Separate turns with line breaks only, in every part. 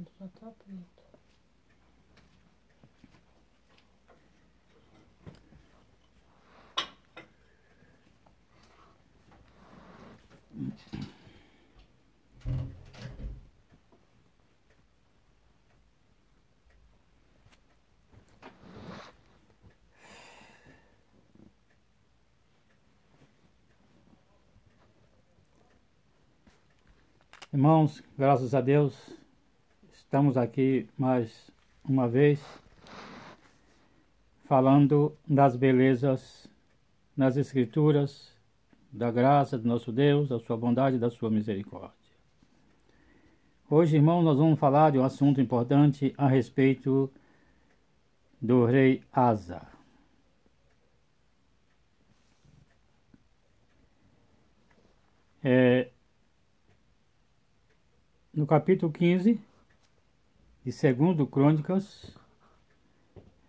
Pronto, já tá pronto.
Irmãos, graças a Deus, estamos aqui mais uma vez falando das belezas nas Escrituras, da graça do nosso Deus, da sua bondade e da sua misericórdia. Hoje, irmãos, nós vamos falar de um assunto importante a respeito do rei Asa. No capítulo 15 de 2 Crônicas,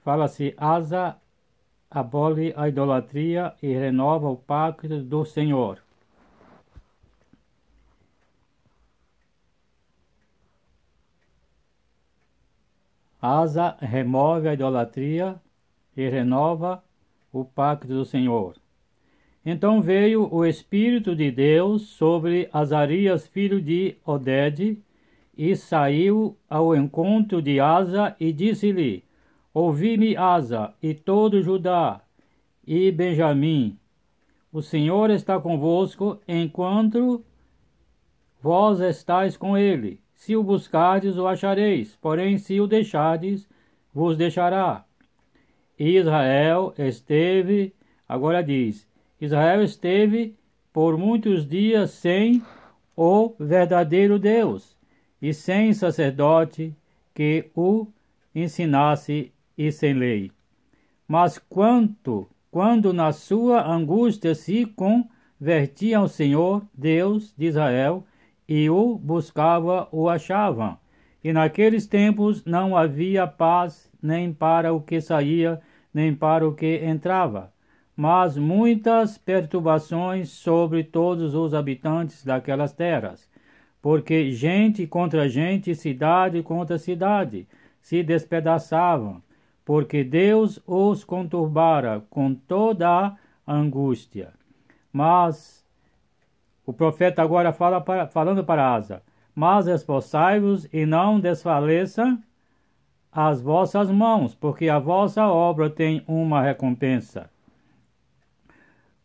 fala-se: Asa abole a idolatria e renova o pacto do Senhor. Asa remove a idolatria e renova o pacto do Senhor. Então veio o Espírito de Deus sobre Azarias, filho de Oded, e saiu ao encontro de Asa e disse-lhe: Ouvi-me, Asa, e todo Judá e Benjamim. O Senhor está convosco, enquanto vós estáis com ele. Se o buscardes, o achareis, porém se o deixardes, vos deixará. E Israel esteve, agora diz, Israel esteve por muitos dias sem o verdadeiro Deus e sem sacerdote que o ensinasse e sem lei. Mas quando na sua angústia se convertia ao Senhor, Deus de Israel, e o buscava, o achavam. E naqueles tempos não havia paz nem para o que saía, nem para o que entrava, mas muitas perturbações sobre todos os habitantes daquelas terras, porque gente contra gente, cidade contra cidade, se despedaçavam, porque Deus os conturbara com toda a angústia. Mas o profeta agora falando para Asa: Mas esforçai-vos e não desfaleça as vossas mãos, porque a vossa obra tem uma recompensa.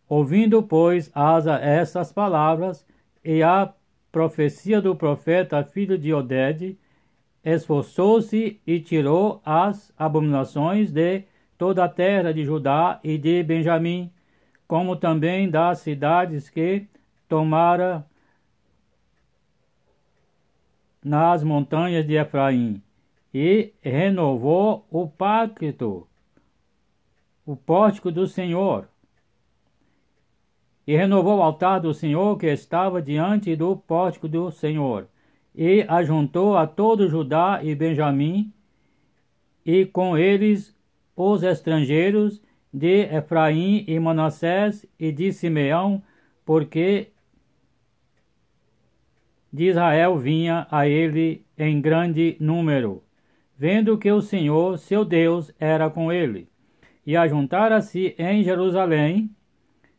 Ouvindo, pois, Asa estas palavras e a profecia do profeta filho de Oded, esforçou-se e tirou as abominações de toda a terra de Judá e de Benjamim, como também das cidades que tomara nas montanhas de Efraim, e renovou o pacto, o pórtico do Senhor, e renovou o altar do Senhor que estava diante do pórtico do Senhor, e ajuntou a todo Judá e Benjamim, e com eles os estrangeiros de Efraim e Manassés e de Simeão, porque de Israel vinha a ele em grande número, vendo que o Senhor, seu Deus, era com ele. E ajuntara-se em Jerusalém,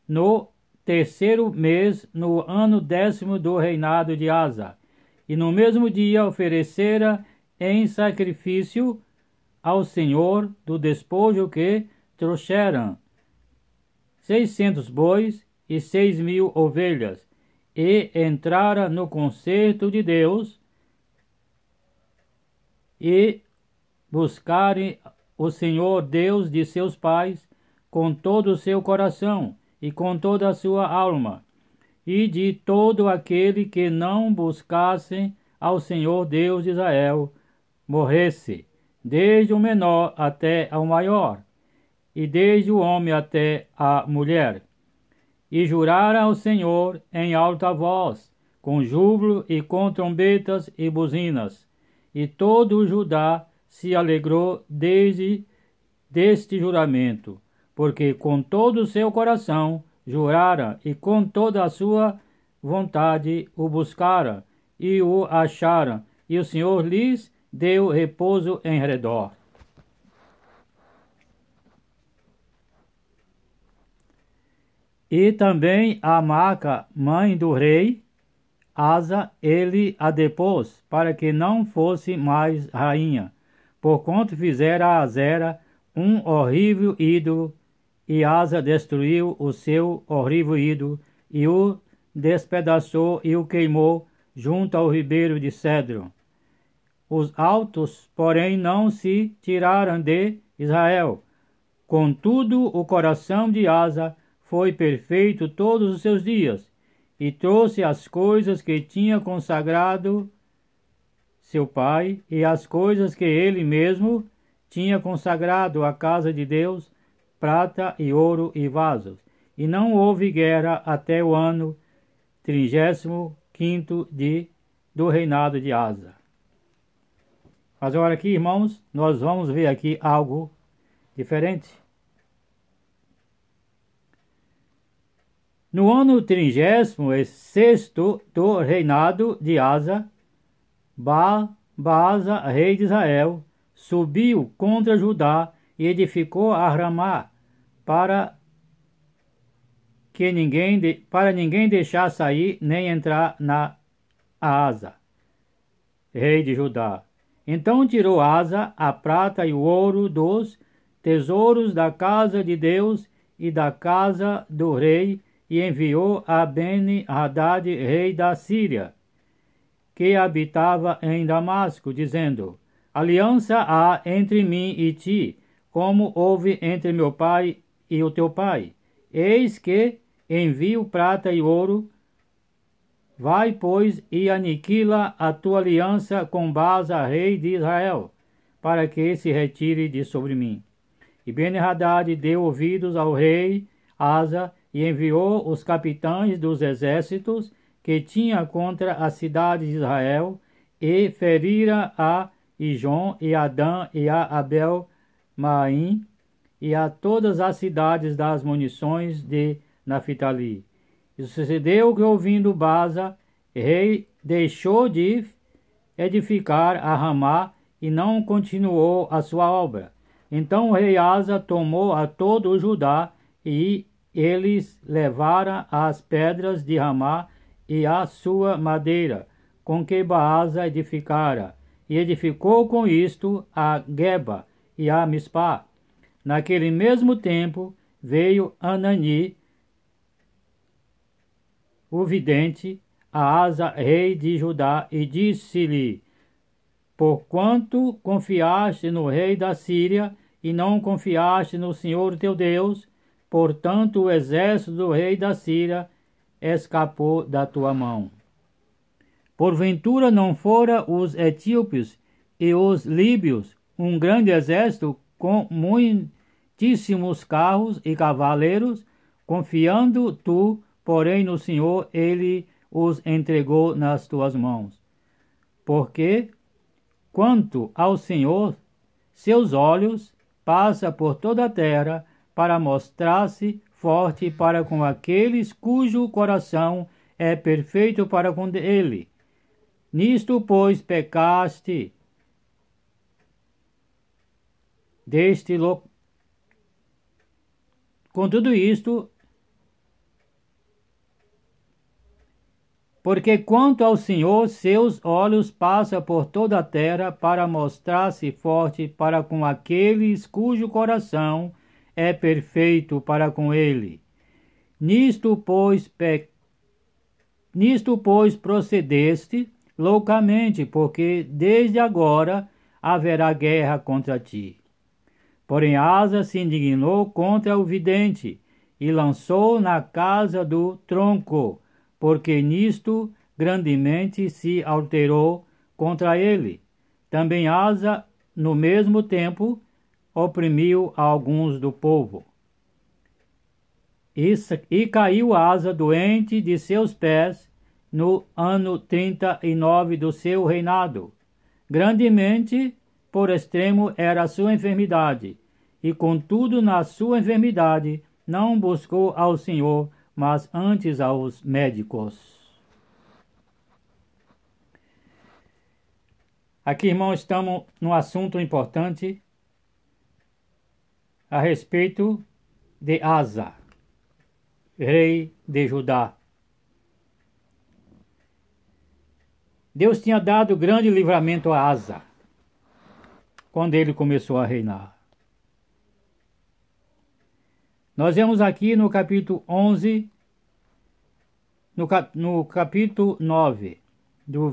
no terceiro mês, no ano 10º do reinado de Asa, e no mesmo dia oferecera em sacrifício ao Senhor do despojo que trouxeram 600 bois e 6.000 ovelhas, e entrara no concerto de Deus, e buscarem o Senhor Deus de seus pais com todo o seu coração e com toda a sua alma, e de todo aquele que não buscasse ao Senhor Deus de Israel morresse, desde o menor até ao maior, e desde o homem até a mulher. E jurara ao Senhor em alta voz, com júbilo e com trombetas e buzinas. E todo o Judá se alegrou deste juramento, porque com todo o seu coração jurara e com toda a sua vontade o buscara e o achara, e o Senhor lhes deu repouso em redor. E também a Maaca, mãe do rei Asa, ele a depôs, para que não fosse mais rainha, porquanto fizera a Azera um horrível ídolo, e Asa destruiu o seu horrível ídolo, e o despedaçou e o queimou junto ao ribeiro de Cedron. Os altos, porém, não se tiraram de Israel. Contudo, o coração de Asa foi perfeito todos os seus dias, e trouxe as coisas que tinha consagrado seu pai, e as coisas que ele mesmo tinha consagrado à casa de Deus, prata e ouro e vasos. E não houve guerra até o ano 35º do reinado de Asa. Mas agora aqui, irmãos, nós vamos ver aqui algo diferente. No ano 36º do reinado de Asa, Baasa, rei de Israel, subiu contra Judá e edificou a Ramá, para ninguém deixar sair nem entrar na Asa, rei de Judá. Então tirou Asa a prata e o ouro dos tesouros da casa de Deus e da casa do rei, e enviou a Ben-Hadad, rei da Síria, que habitava em Damasco, dizendo: aliança há entre mim e ti, como houve entre meu pai e o teu pai. Eis que envio prata e ouro. Vai, pois, e aniquila a tua aliança com Baasa, rei de Israel, para que se retire de sobre mim. E Ben-Hadad deu ouvidos ao rei Asa, e enviou os capitães dos exércitos que tinha contra a cidade de Israel, e ferira a Ijon, e a Dan, e a Abel-Maim, e a todas as cidades das munições de Naphtali. E sucedeu que, ouvindo Baasa, rei, deixou de edificar a Ramá, e não continuou a sua obra. Então o rei Asa tomou a todo o Judá, e eles levaram as pedras de Ramá e a sua madeira, com que Baasa edificara, e edificou com isto a Geba e a Mispá. Naquele mesmo tempo veio Anani, o vidente, a Asa, rei de Judá, e disse-lhe: porquanto confiaste no rei da Síria, e não confiaste no Senhor teu Deus, portanto o exército do rei da Síria escapou da tua mão. Porventura não fora os etíopes e os líbios um grande exército com muitíssimos carros e cavaleiros? Confiando tu, porém, no Senhor, ele os entregou nas tuas mãos. Porque, quanto ao Senhor, seus olhos passam por toda a terra, para mostrar-se forte para com aqueles cujo coração é perfeito para com ele. Nisto, pois, pecaste com tudo isto, porque quanto ao Senhor, seus olhos passam por toda a terra para mostrar-se forte para com aqueles cujo coração é perfeito para com ele. Nisto, pois, procedeste loucamente, porque desde agora haverá guerra contra ti. Porém Asa se indignou contra o vidente, e lançou na casa do tronco, porque nisto grandemente se alterou contra ele. Também Asa, no mesmo tempo, oprimiu alguns do povo. E caiu Asa doente de seus pés no ano 39 do seu reinado. Grandemente, por extremo, era a sua enfermidade, e contudo na sua enfermidade não buscou ao Senhor, mas antes aos médicos. Aqui, irmãos, estamos num assunto importante a respeito de Asa, rei de Judá. Deus tinha dado grande livramento a Asa quando ele começou a reinar. Nós vemos aqui no capítulo 11, no capítulo 9, no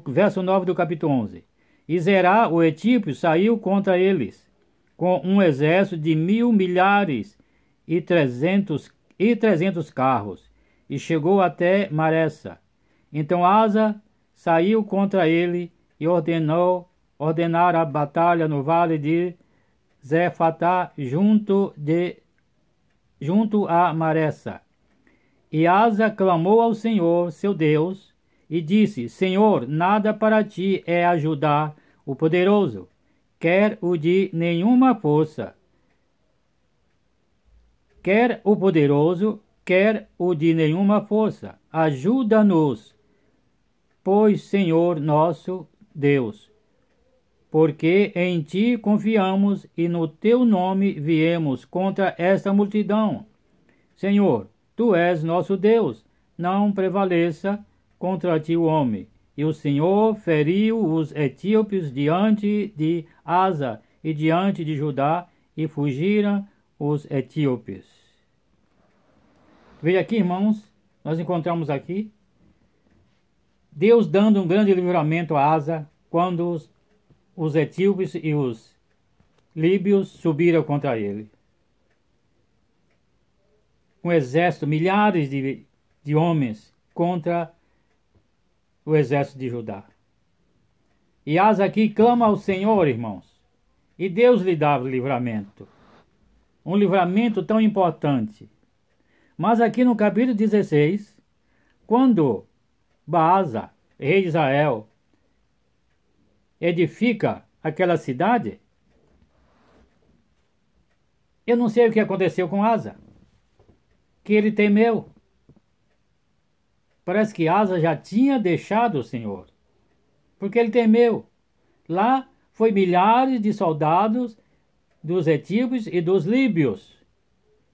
verso 9 do capítulo 11. E Zerá, o etíopio, saiu contra eles, com um exército de 1.000 milhares e 300 carros, e chegou até Maressa. Então Asa saiu contra ele e ordenar a batalha no vale de Zefatá, junto a Maressa. E Asa clamou ao Senhor, seu Deus, e disse: Senhor, nada para ti é ajudar o poderoso, quer o de nenhuma força. Quer o poderoso, quer o de nenhuma força. Ajuda-nos, pois, Senhor nosso Deus, porque em ti confiamos e no teu nome viemos contra esta multidão. Senhor, tu és nosso Deus, não prevaleça contra ti o homem. E o Senhor feriu os etíopes diante de Asa e diante de Judá, e fugiram os etíopes. Veja aqui, irmãos, nós encontramos aqui Deus dando um grande livramento a Asa quando os etíopes e os líbios subiram contra ele. Um exército, milhares de homens contra o exército de Judá. E Asa aqui clama ao Senhor, irmãos, e Deus lhe dá livramento. Um livramento tão importante. Mas aqui no capítulo 16, quando Baasa, rei de Israel, edifica aquela cidade, eu não sei o que aconteceu com Asa, que ele temeu. Parece que Asa já tinha deixado o Senhor, porque ele temeu. Lá foi milhares de soldados dos etíopes e dos líbios,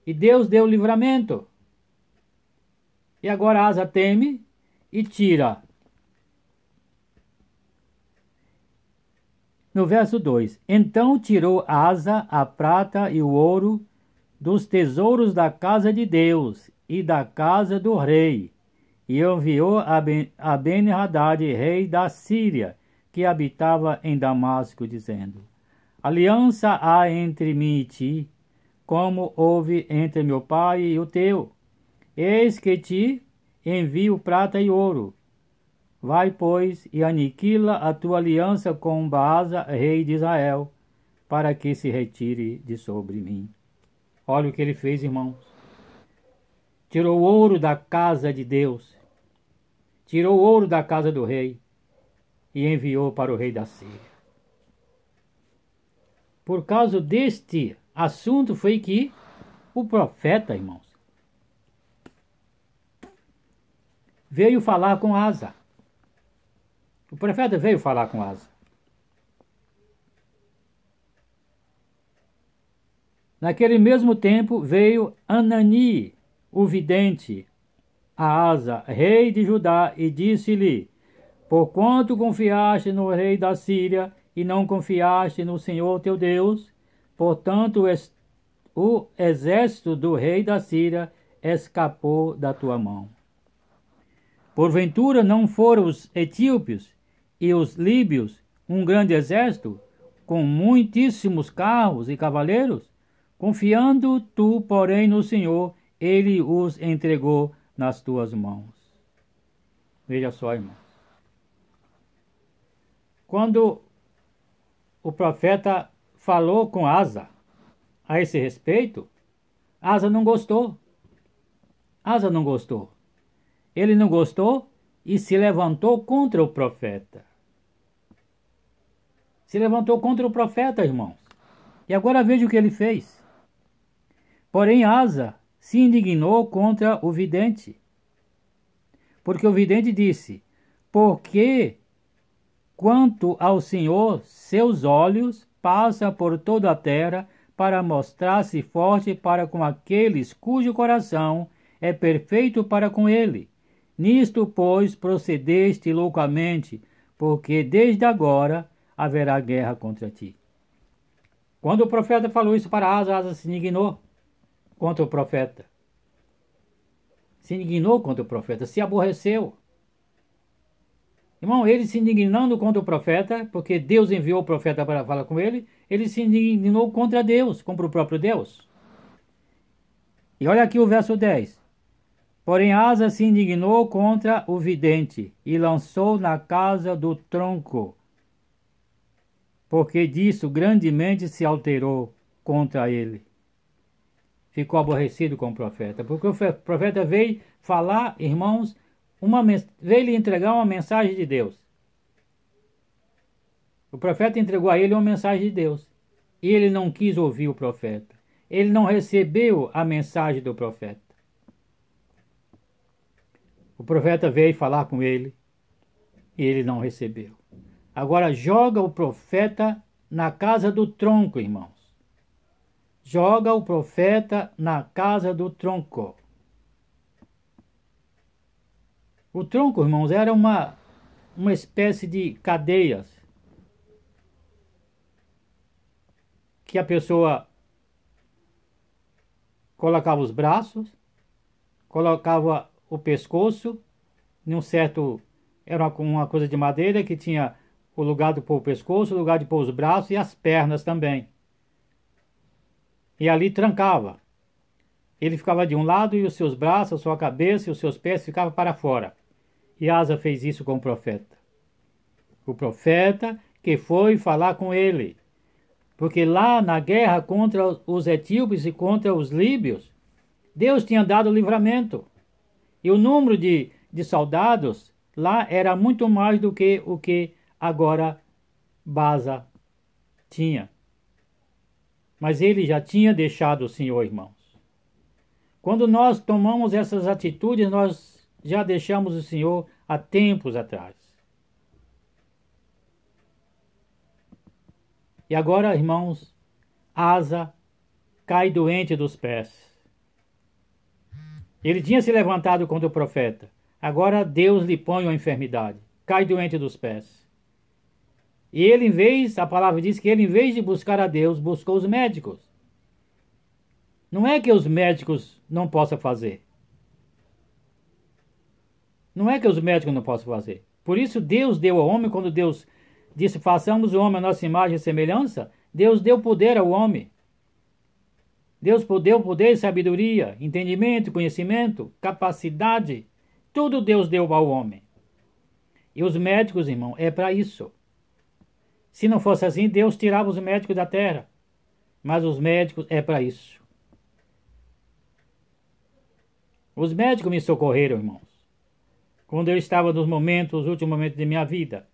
e Deus deu livramento. E agora Asa teme e tira. No verso 2: Então tirou Asa a prata e o ouro dos tesouros da casa de Deus e da casa do rei, e enviou a Ben-Hadad, rei da Síria, que habitava em Damasco, dizendo: Aliança há entre mim e ti, como houve entre meu pai e o teu. Eis que te envio prata e ouro. Vai, pois, e aniquila a tua aliança com Baasa, rei de Israel, para que se retire de sobre mim. Olha o que ele fez, irmãos. Tirou o ouro da casa de Deus, tirou o ouro da casa do rei e enviou para o rei da Síria. Por causa deste assunto foi que o profeta, irmãos, veio falar com Asa. O profeta veio falar com Asa. Naquele mesmo tempo veio Anani, o vidente, a Asa, rei de Judá, e disse-lhe: Porquanto confiaste no rei da Síria e não confiaste no Senhor teu Deus, portanto o exército do rei da Síria escapou da tua mão. Porventura não foram os etíopes e os líbios um grande exército, com muitíssimos carros e cavaleiros? Confiando tu, porém, no Senhor, ele os entregou nas tuas mãos. Veja só, irmãos. Quando o profeta falou com Asa a esse respeito, Asa não gostou. Asa não gostou. Ele não gostou e se levantou contra o profeta. Se levantou contra o profeta, irmãos. E agora veja o que ele fez. Porém, Asa se indignou contra o vidente. Porque o vidente disse: Por que Quanto ao Senhor, seus olhos passam por toda a terra para mostrar-se forte para com aqueles cujo coração é perfeito para com ele. Nisto, pois, procedeste loucamente, porque desde agora haverá guerra contra ti. Quando o profeta falou isso para Asa, Asa se indignou contra o profeta. Se indignou contra o profeta, se aborreceu. Irmão, ele se indignando contra o profeta, porque Deus enviou o profeta para falar com ele, ele se indignou contra Deus, contra o próprio Deus. E olha aqui o verso 10. Porém Asa se indignou contra o vidente e lançou na casa do tronco, porque disso grandemente se alterou contra ele. Ficou aborrecido com o profeta, porque o profeta veio falar, irmãos, veio lhe entregar uma mensagem de Deus. O profeta entregou a ele uma mensagem de Deus. E ele não quis ouvir o profeta. Ele não recebeu a mensagem do profeta. O profeta veio falar com ele e ele não recebeu. Agora joga o profeta na casa do tronco, irmãos. Joga o profeta na casa do tronco. O tronco, irmãos, era uma espécie de cadeias que a pessoa colocava os braços, colocava o pescoço, num certo, era uma coisa de madeira que tinha o lugar de pôr o pescoço, o lugar de pôr os braços e as pernas também. E ali trancava. Ele ficava de um lado e os seus braços, a sua cabeça e os seus pés ficavam para fora. E Asa fez isso com o profeta. O profeta que foi falar com ele. Porque lá na guerra contra os etíopes e contra os líbios, Deus tinha dado livramento. E o número de soldados lá era muito mais do que o que agora Baasa tinha. Mas ele já tinha deixado o Senhor, irmãos. Quando nós tomamos essas atitudes, nós já deixamos o Senhor há tempos atrás. E agora, irmãos, Asa cai doente dos pés. Ele tinha se levantado contra o profeta. Agora Deus lhe põe uma enfermidade. Cai doente dos pés. E ele, a palavra diz que ele, em vez de buscar a Deus, buscou os médicos. Não é que os médicos não possam fazer. Não é que os médicos não possam fazer. Por isso Deus deu ao homem, quando Deus disse, façamos o homem a nossa imagem e semelhança, Deus deu poder ao homem. Deus deu poder, sabedoria, entendimento, conhecimento, capacidade. Tudo Deus deu ao homem. E os médicos, irmão, é para isso. Se não fosse assim, Deus tirava os médicos da terra. Mas os médicos é para isso. Os médicos me socorreram, irmãos. Quando eu estava nos últimos momentos de minha vida.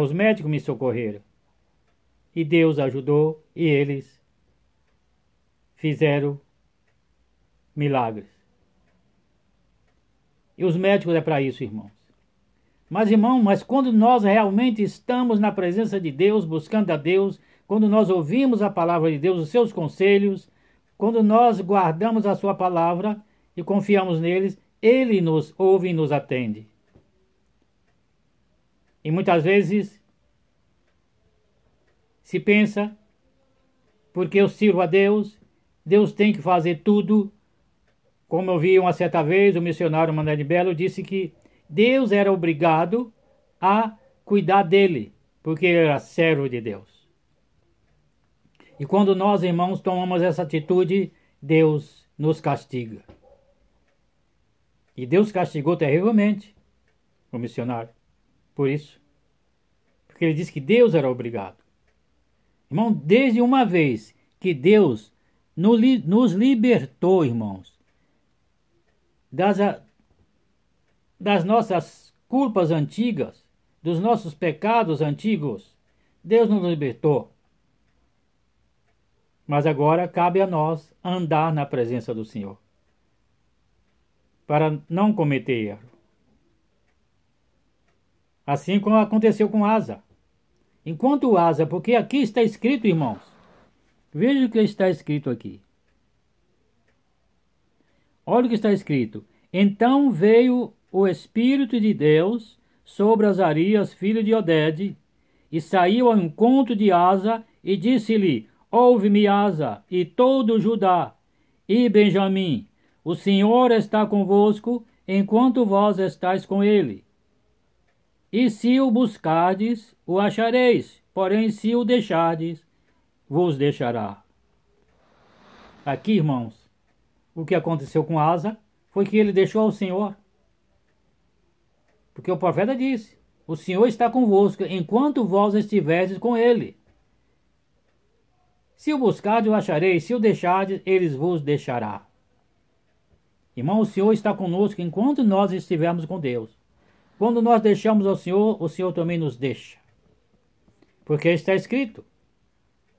Os médicos me socorreram. E Deus ajudou e eles fizeram milagres. E os médicos é para isso, irmãos. Mas quando nós realmente estamos na presença de Deus, buscando a Deus, quando nós ouvimos a palavra de Deus, os seus conselhos, quando nós guardamos a sua palavra e confiamos neles, Ele nos ouve e nos atende. E muitas vezes se pensa, porque eu sirvo a Deus, Deus tem que fazer tudo. Como eu vi uma certa vez, o missionário Manuel de Belo disse que Deus era obrigado a cuidar dele, porque ele era servo de Deus. E quando nós, irmãos, tomamos essa atitude, Deus nos castiga. E Deus castigou terrivelmente o missionário. Por isso. Porque ele disse que Deus era obrigado. Irmão, desde uma vez que Deus nos libertou, irmãos, das nossas culpas antigas, dos nossos pecados antigos, Deus nos libertou. Mas agora cabe a nós andar na presença do Senhor, para não cometer erro. Assim como aconteceu com Asa. Enquanto Asa, porque aqui está escrito, irmãos, veja o que está escrito aqui. Olha o que está escrito. Então veio o Espírito de Deus sobre Azarias, filho de Odede, e saiu ao encontro de Asa, e disse-lhe: Ouve-me, Asa, e todo Judá, e Benjamim, o Senhor está convosco, enquanto vós estáis com ele. E se o buscardes, o achareis, porém se o deixardes, vos deixará. Aqui, irmãos, o que aconteceu com Asa foi que ele deixou o Senhor. Porque o profeta disse: o Senhor está convosco, enquanto vós estiverdes com ele. Se o buscardes, o achareis, se o deixardes, ele vos deixará. Irmão, o Senhor está conosco enquanto nós estivermos com Deus. Quando nós deixamos o Senhor também nos deixa. Porque está escrito: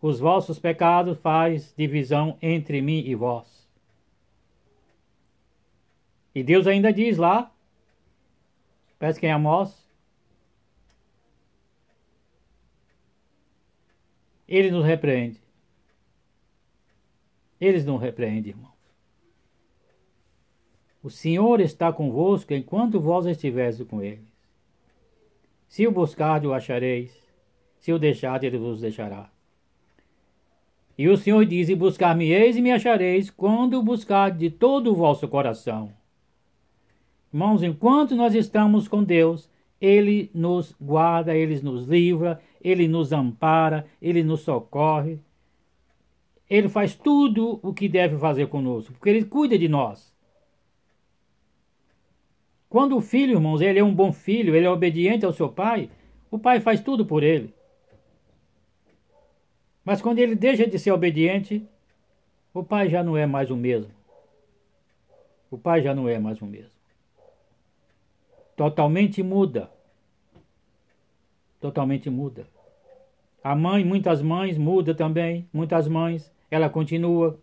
os vossos pecados faz divisão entre mim e vós. E Deus ainda diz lá, parece que em Amós, ele nos repreende. Eles não repreendem, irmãos. O Senhor está convosco enquanto vós estiveres com eles. Se o buscardes, o achareis. Se o deixardes, ele vos deixará. E o Senhor diz: e buscar-me-eis e me achareis, quando buscardes de todo o vosso coração. Irmãos, enquanto nós estamos com Deus, Ele nos guarda, Ele nos livra, Ele nos ampara, Ele nos socorre. Ele faz tudo o que deve fazer conosco, porque Ele cuida de nós. Quando o filho, irmãos, ele é um bom filho, ele é obediente ao seu pai, o pai faz tudo por ele. Mas quando ele deixa de ser obediente, o pai já não é mais o mesmo. O pai já não é mais o mesmo. Totalmente muda. Totalmente muda. A mãe, muitas mães, muda também. Muitas mães, ela continua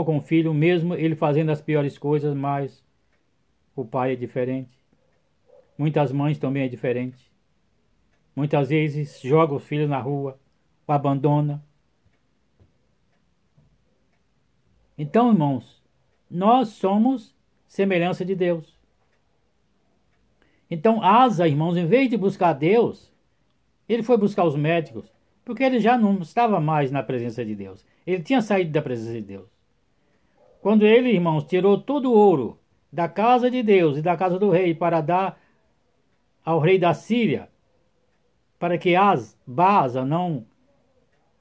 com o filho, mesmo ele fazendo as piores coisas, mas o pai é diferente. Muitas mães também é diferente. Muitas vezes joga o filho na rua, o abandona. Então, irmãos, nós somos semelhança de Deus. Então, Asa, irmãos, em vez de buscar Deus, ele foi buscar os médicos, porque ele já não estava mais na presença de Deus. Ele tinha saído da presença de Deus. Quando ele, irmãos, tirou todo o ouro da casa de Deus e da casa do rei para dar ao rei da Síria, para que Baasa não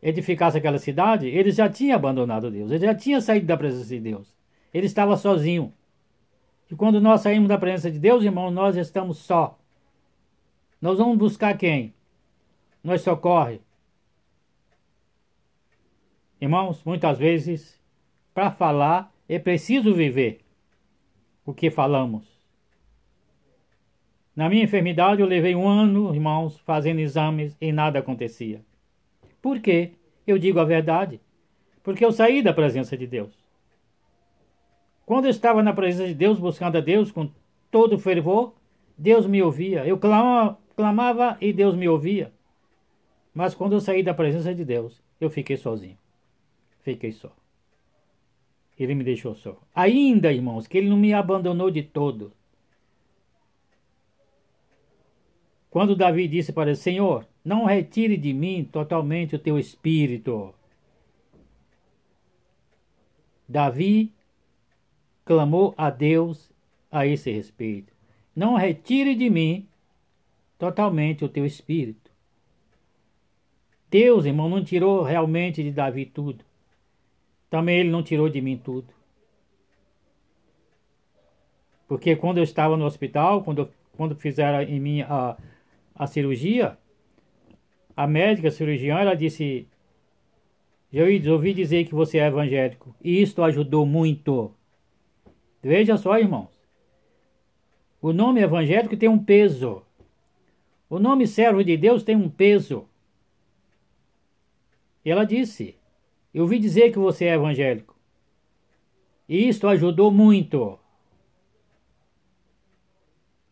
edificasse aquela cidade, ele já tinha abandonado Deus, ele já tinha saído da presença de Deus. Ele estava sozinho. E quando nós saímos da presença de Deus, irmãos, nós estamos só. Nós vamos buscar quem? Nós socorre. Irmãos, muitas vezes, para falar, é preciso viver o que falamos. Na minha enfermidade, eu levei 1 ano, irmãos, fazendo exames e nada acontecia. Por quê? Eu digo a verdade. Porque eu saí da presença de Deus. Quando eu estava na presença de Deus, buscando a Deus com todo fervor, Deus me ouvia. Eu clamava e Deus me ouvia. Mas quando eu saí da presença de Deus, eu fiquei sozinho. Fiquei só. Ele me deixou só. Ainda, irmãos, que Ele não me abandonou de todo. Quando Davi disse para ele: Senhor, não retire de mim totalmente o teu espírito. Davi clamou a Deus a esse respeito. Não retire de mim totalmente o teu espírito. Deus, irmão, não tirou realmente de Davi tudo. Também Ele não tirou de mim tudo. Porque quando eu estava no hospital, quando fizeram em mim a cirurgia, a médica, a cirurgiã, ela disse: Joides, ouvi dizer que você é evangélico. E isto ajudou muito. Veja só, irmãos. O nome evangélico tem um peso. O nome servo de Deus tem um peso. E ela disse: eu ouvi dizer que você é evangélico. E isto ajudou muito.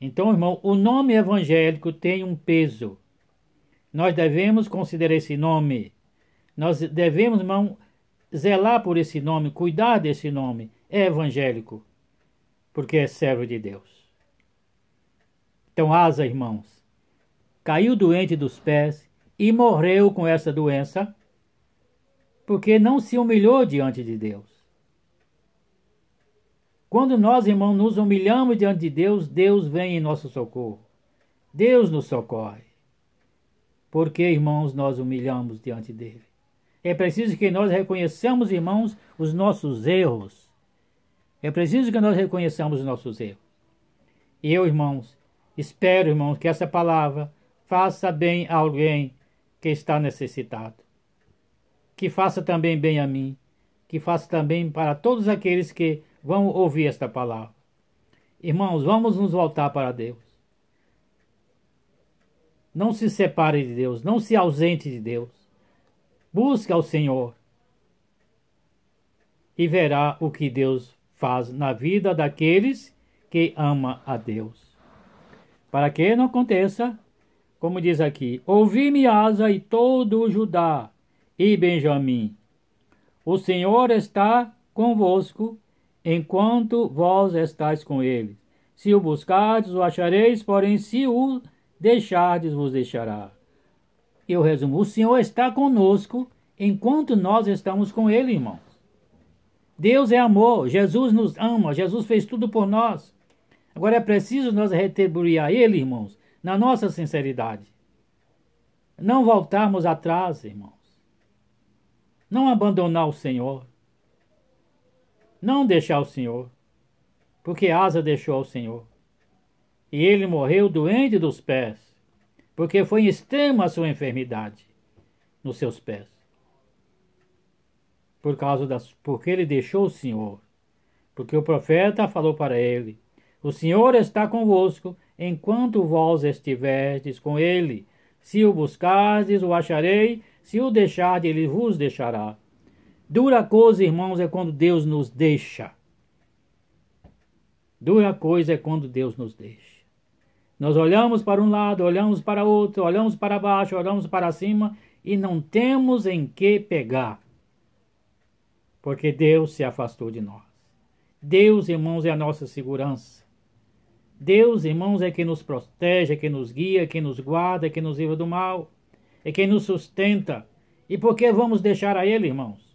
Então, irmão, o nome evangélico tem um peso. Nós devemos considerar esse nome. Nós devemos, irmão, zelar por esse nome, cuidar desse nome. É evangélico, porque é servo de Deus. Então, Asa, irmãos, caiu doente dos pés e morreu com essa doença, porque não se humilhou diante de Deus. Quando nós, irmãos, nos humilhamos diante de Deus, Deus vem em nosso socorro. Deus nos socorre. Porque, irmãos, nós humilhamos diante dele. É preciso que nós reconheçamos, irmãos, os nossos erros. É preciso que nós reconheçamos os nossos erros. E eu, irmãos, espero, irmãos, que essa palavra faça bem a alguém que está necessitado. Que faça também bem a mim. Que faça também para todos aqueles que vão ouvir esta palavra. Irmãos, vamos nos voltar para Deus. Não se separe de Deus, não se ausente de Deus. Busque ao Senhor e verá o que Deus faz na vida daqueles que amam a Deus. Para que não aconteça, como diz aqui, ouvi-me, Asa, e todo o Judá e Benjamim. O Senhor está convosco, enquanto vós estáis com ele. Se o buscardes, o achareis, porém se o deixardes, vos deixará. Eu resumo, o Senhor está conosco enquanto nós estamos com ele, irmãos. Deus é amor, Jesus nos ama, Jesus fez tudo por nós. Agora é preciso nós retribuir a ele, irmãos, na nossa sinceridade. Não voltarmos atrás, irmãos. Não abandonar o Senhor. Não deixar o Senhor. Porque Asa deixou o Senhor. E ele morreu doente dos pés. Porque foi extrema a sua enfermidade nos seus pés. Porque ele deixou o Senhor. Porque o profeta falou para ele: o Senhor está convosco enquanto vós estiverdes com ele. Se o buscardes, o acharei. Se o deixardes, ele vos deixará. Dura coisa, irmãos, é quando Deus nos deixa. Dura coisa é quando Deus nos deixa. Nós olhamos para um lado, olhamos para outro, olhamos para baixo, olhamos para cima e não temos em que pegar. Porque Deus se afastou de nós. Deus, irmãos, é a nossa segurança. Deus, irmãos, é quem nos protege, é quem nos guia, é quem nos guarda, é quem nos livra do mal, é quem nos sustenta. E por que vamos deixar a Ele, irmãos?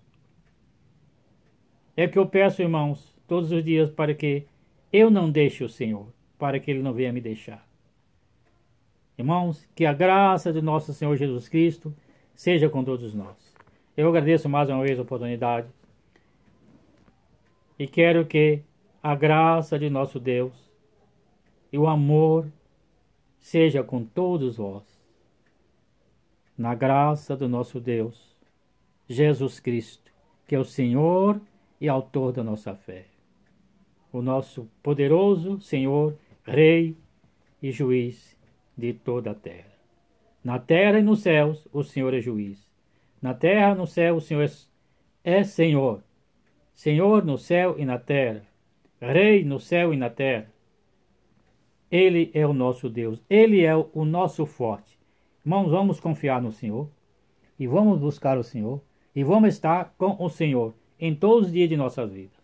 É que eu peço, irmãos, todos os dias para que eu não deixe o Senhor, para que Ele não venha me deixar. Irmãos, que a graça de nosso Senhor Jesus Cristo seja com todos nós. Eu agradeço mais uma vez a oportunidade e quero que a graça de nosso Deus e o amor seja com todos vós. Na graça do nosso Deus, Jesus Cristo, que é o Senhor e autor da nossa fé. O nosso poderoso Senhor, Rei e Juiz de toda a terra. Na terra e nos céus, o Senhor é juiz. Na terra e no céu, o Senhor é Senhor. Senhor no céu e na terra. Rei no céu e na terra. Ele é o nosso Deus. Ele é o nosso forte. Irmãos, vamos confiar no Senhor. E vamos buscar o Senhor. E vamos estar com o Senhor em todos os dias de nossas vidas.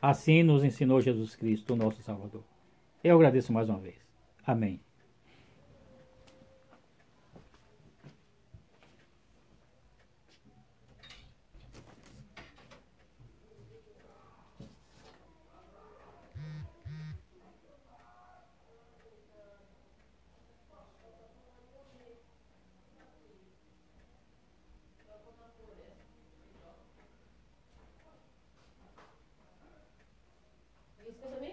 Assim nos ensinou Jesus Cristo, o nosso Salvador. Eu agradeço mais uma vez. Amém.
Isso também